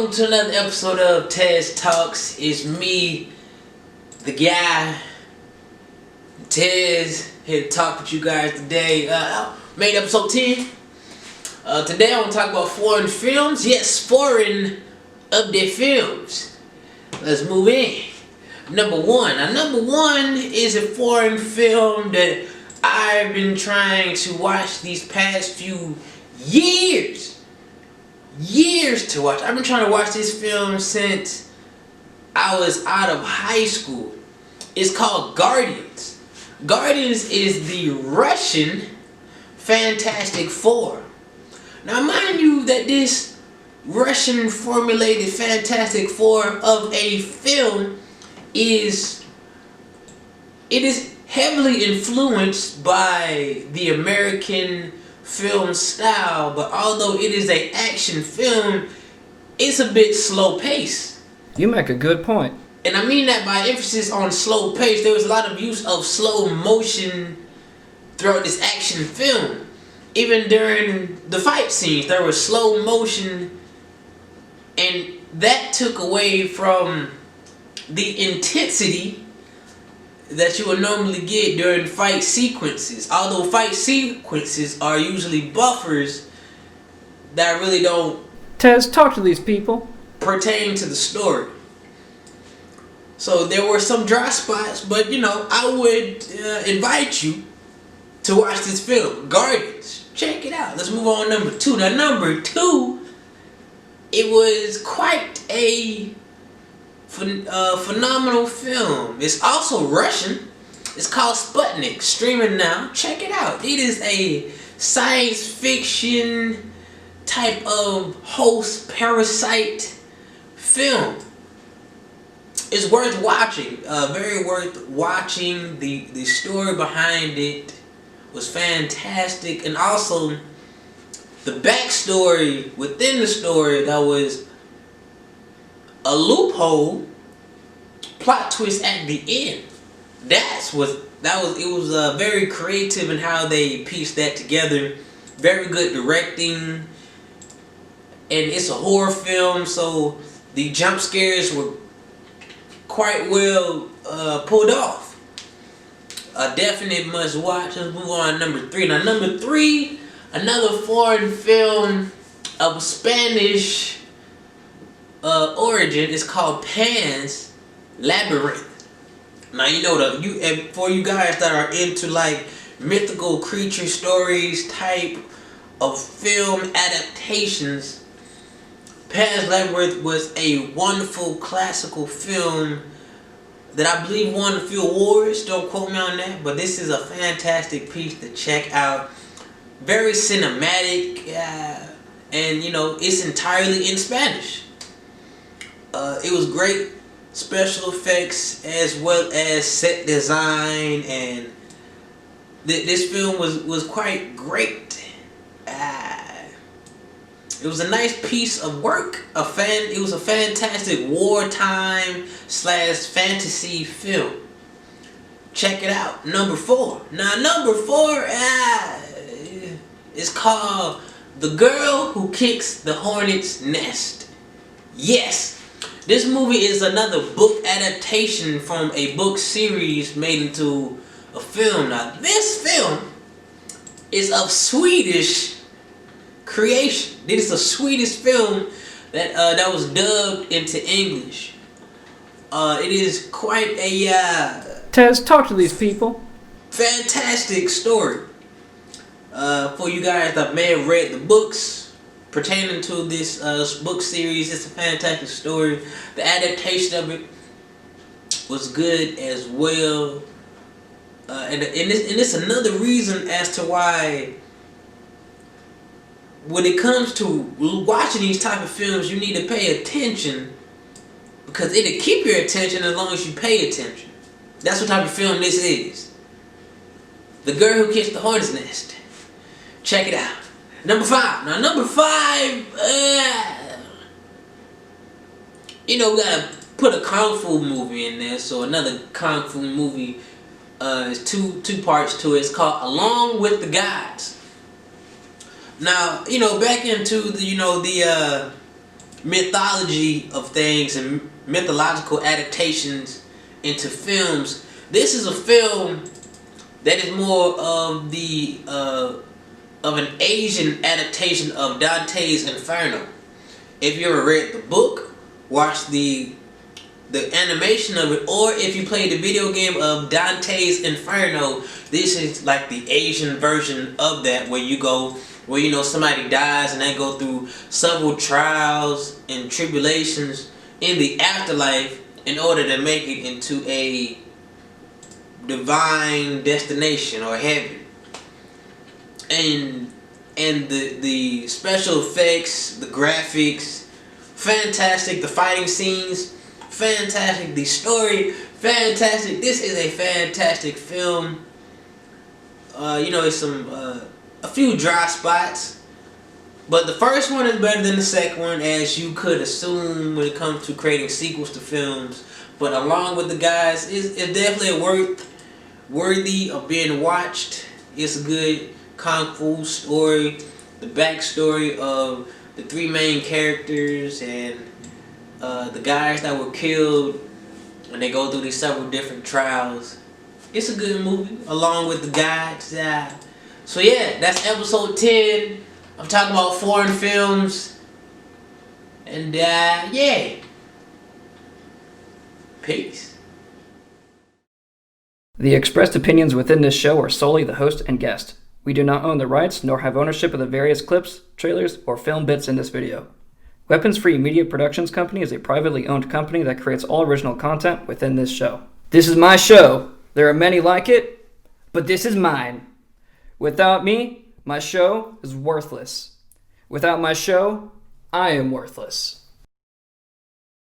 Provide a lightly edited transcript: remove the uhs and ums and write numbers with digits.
welcome to another episode of Tezzz Talks. It's me, the guy, Tezzz, here to talk with you guys today. Made episode 10. Today I want to talk about foreign films. Yes, foreign update films. Let's move in. Number one. Now, number one is a foreign film that I've been trying to watch these past few years to watch. I've been trying to watch this film since I was out of high school. It's called Guardians. Guardians is the Russian Fantastic Four. Now mind you that this Russian formulated Fantastic Four of a film is heavily influenced by the American film style, but although it is an action film, it's a bit slow paced. You make a good point. And I mean that by emphasis on slow pace. There was a lot of use of slow motion throughout this action film. Even during the fight scenes, there was slow motion, and that took away from the intensity that you would normally get during fight sequences. Although fight sequences are usually buffers that really don't Tezzz, talk to these people. pertain to the story. So there were some dry spots, but I would invite you to watch this film, Guardians. Check it out. Let's move on to number two. Now, number two, it was quite a phenomenal film. It's also Russian. It's called Sputnik Streaming now. Check it out. It is a science fiction type of host parasite film. It's worth watching. Very worth watching. The story behind it was fantastic, and also the backstory within the story, that was a loophole plot twist at the end. It was very creative in how they pieced that together. Very good directing, and it's a horror film, so the jump scares were quite well pulled off. A definite must watch. Let's move on to number three. Now, number three, another foreign film of Spanish origin is called Pan's Labyrinth. Now for you guys that are into like mythical creature stories type of film adaptations, Pan's Labyrinth was a wonderful classical film that I believe won a few awards. Don't quote me on that, but this is a fantastic piece to check out. Very cinematic, and it's entirely in Spanish. It was great special effects as well as set design, and this film was quite great. It was a nice piece of work. It was a fantastic wartime / fantasy film. Check it out. Number four. Now, number four is called The Girl Who Kicks the Hornets' Nest. Yes, this movie is another book adaptation from a book series made into a film. Now, this film is of Swedish creation. This is a Swedish film that was dubbed into English. It is quite a Tezzz, talk to these people. fantastic story. For you guys that may have read the books pertaining to this book series, it's a fantastic story. The adaptation of it was good as well, and it's another reason as to why, when it comes to watching these type of films, you need to pay attention, because it'll keep your attention as long as you pay attention. That's what type of film this is. The Girl Who Kicks the Hornet's Nest. Check it out. Number five. Now, number five, we gotta put a Kung Fu movie in there, so another Kung Fu movie is two parts to it. It's called Along with the Gods. Now, back into the mythology of things and mythological adaptations into films. This is a film that is more of the of an Asian adaptation of Dante's Inferno. If you ever read the book, watch the animation of it, or if you played the video game of Dante's Inferno, this is like the Asian version of that, where somebody dies and they go through several trials and tribulations in the afterlife in order to make it into a divine destination or heaven. And the special effects, the graphics, fantastic. The fighting scenes, fantastic. The story, fantastic. This is a fantastic film. It's a few dry spots, but the first one is better than the second one, as you could assume when it comes to creating sequels to films. But along with the guys, it's definitely worthy of being watched. It's a good kung fu story, the backstory of the three main characters and the guys that were killed when they go through these several different trials. It's a good movie, along with the guides. So yeah, that's episode 10. I'm talking about foreign films. And yeah. Peace. The expressed opinions within this show are solely the host and guest. We do not own the rights nor have ownership of the various clips, trailers, or film bits in this video. Weapons Free Media Productions Company is a privately owned company that creates all original content within this show. This is my show. There are many like it, but this is mine. Without me, my show is worthless. Without my show, I am worthless.